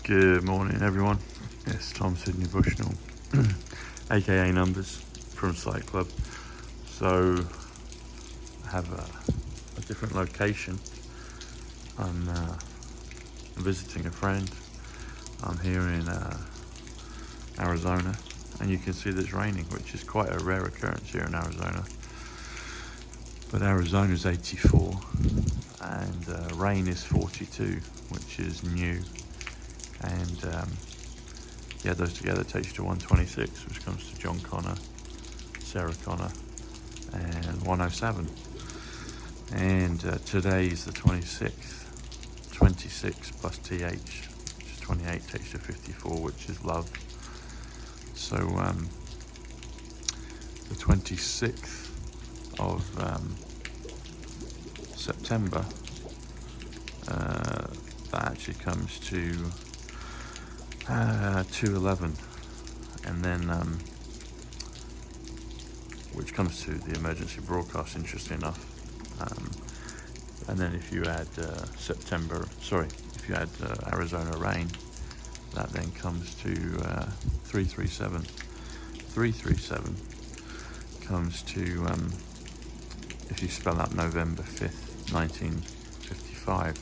Good morning, everyone. It's Tom Sydney Bushnell, aka Numbers from Sight Club. So I have a different location. I'm visiting a friend. I'm here in Arizona, and you can see that it's raining, which is quite a rare occurrence here in Arizona. But Arizona's 84 and rain is 42, which is new. And yeah, those together takes you to 126, which comes to John Connor, Sarah Connor, and 107. And today is the 26th. 26 plus TH, which is 28, takes you to 54, which is love. So the 26th of September, that actually comes to 211, and then which comes to the emergency broadcast, interesting enough. And then if you add if you add Arizona rain, that then comes to 337. 337 comes to, if you spell out November 5th, 1955,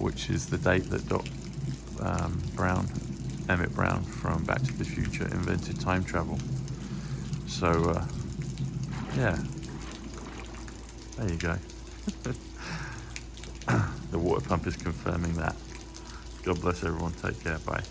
which is the date that Emmett Brown from Back to the Future invented time travel. So yeah, there you go. The water pump is confirming that. God bless everyone. Take care. Bye.